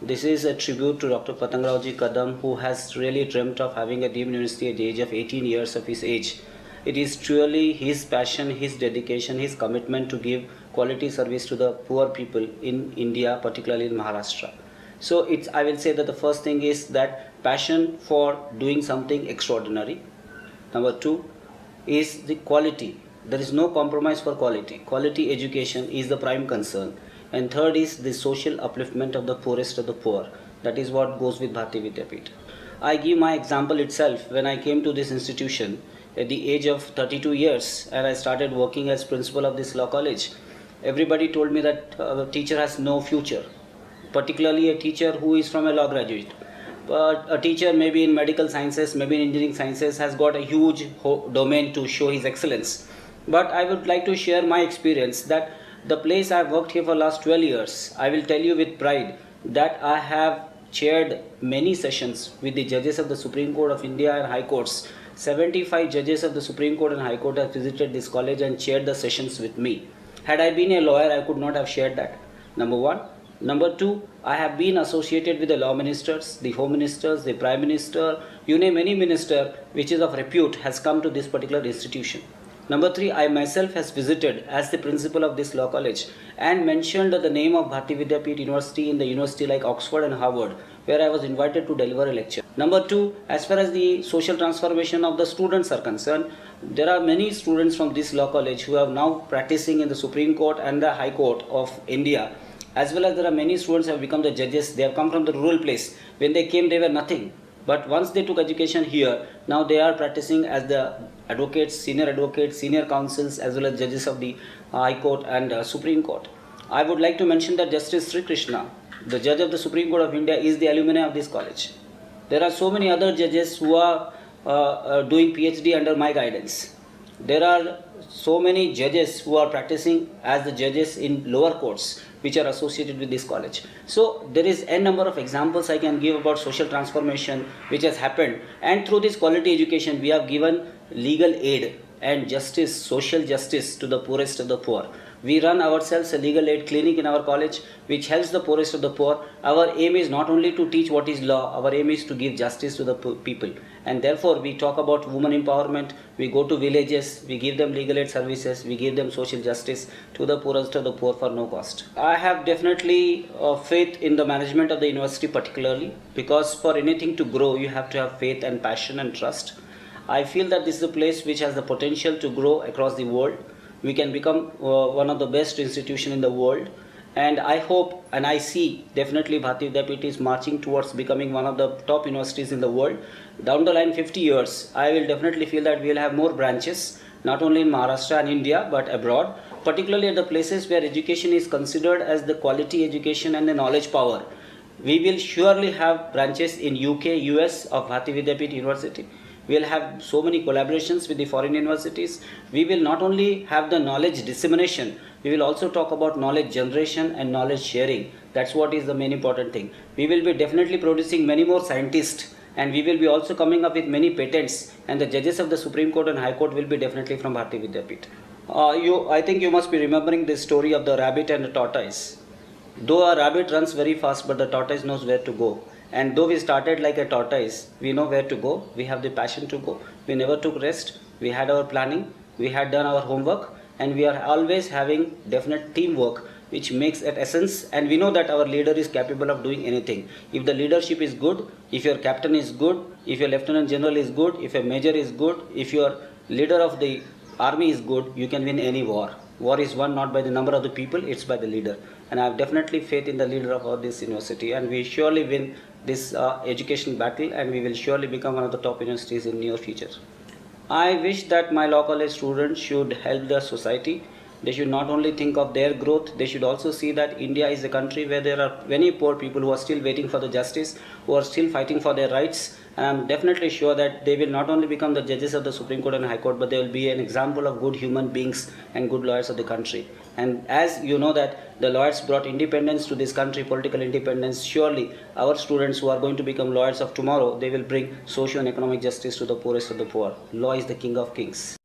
This is a tribute to Dr. Patangrao Kadam, who has really dreamt of having a deemed university at the age of 18 years of his age. It is truly his passion, his dedication, his commitment to give quality service to the poor people in India, particularly in Maharashtra. So I will say that the first thing is that passion for doing something extraordinary. Number two is the quality. There is no compromise for quality. Quality education is the prime concern. And third is the social upliftment of the poorest of the poor. That is what goes with Bharti Vidyapeeth. I give my example itself. When I came to this institution at the age of 32 years and I started working as principal of this law college, everybody told me that a teacher has no future, particularly a teacher who is from a law graduate. But a teacher maybe in medical sciences, maybe in engineering sciences has got a huge domain to show his excellence. But I would like to share my experience that the place I have worked here for last 12 years, I will tell you with pride that I have chaired many sessions with the judges of the Supreme Court of India and High Courts. 75 judges of the Supreme Court and High Court have visited this college and chaired the sessions with me. Had I been a lawyer, I could not have shared that. Number one. Number two, I have been associated with the law ministers, the home ministers, the prime minister, you name any minister which is of repute has come to this particular institution. Number three, I myself has visited as the principal of this law college and mentioned the name of Bharti Vidyapeeth University in the university like Oxford and Harvard, where I was invited to deliver a lecture. Number two, as far as the social transformation of the students are concerned, there are many students from this law college who are now practicing in the Supreme Court and the High Court of India. As well as there are many students who have become the judges. They have come from the rural place. When they came, they were nothing. But once they took education here, now they are practicing as the advocates, senior counsels, as well as judges of the High Court and Supreme Court. I would like to mention that Justice Sri Krishna, the judge of the Supreme Court of India, is the alumni of this college. There are so many other judges who are doing PhD under my guidance. There are so many judges who are practicing as the judges in lower courts which are associated with this college. So there is a number of examples I can give about social transformation which has happened, and through this quality education we have given legal aid and justice, social justice to the poorest of the poor. We run ourselves a legal aid clinic in our college which helps the poorest of the poor. Our aim is not only to teach what is law, our aim is to give justice to the people. And therefore we talk about women empowerment, we go to villages, we give them legal aid services, we give them social justice to the poorest of the poor for no cost. I have definitely faith in the management of the university particularly, because for anything to grow you have to have faith and passion and trust. I feel that this is a place which has the potential to grow across the world. We can become one of the best institutions in the world, and I hope and I see definitely Bharti Vidyapeeth is marching towards becoming one of the top universities in the world. Down the line 50 years, I will definitely feel that we will have more branches, not only in Maharashtra and India but abroad, particularly at the places where education is considered as the quality education and the knowledge power. We will surely have branches in UK, US of Bharti Vidyapeeth University. We will have so many collaborations with the foreign universities. We will not only have the knowledge dissemination, we will also talk about knowledge generation and knowledge sharing. That's what is the main important thing. We will be definitely producing many more scientists, and we will be also coming up with many patents, and the judges of the Supreme Court and High Court will be definitely from Bharti Vidyapeeth. I think you must be remembering the story of the rabbit and the tortoise. Though a rabbit runs very fast, but the tortoise knows where to go. And though we started like a tortoise, we know where to go, we have the passion to go, we never took rest, we had our planning, we had done our homework, and we are always having definite teamwork which makes it essence, and we know that our leader is capable of doing anything. If the leadership is good, if your captain is good, if your lieutenant general is good, if a major is good, if your leader of the army is good, you can win any war. War is won not by the number of the people, it's by the leader. And I have definitely faith in the leader of this university, and we surely win this education battle, and we will surely become one of the top universities in near future. I wish that my law college students should help the society. They should not only think of their growth, they should also see that India is a country where there are many poor people who are still waiting for the justice, who are still fighting for their rights. And I am definitely sure that they will not only become the judges of the Supreme Court and High Court, but they will be an example of good human beings and good lawyers of the country. And as you know that the lawyers brought independence to this country, political independence, surely our students who are going to become lawyers of tomorrow, they will bring socio and economic justice to the poorest of the poor. Law is the king of kings.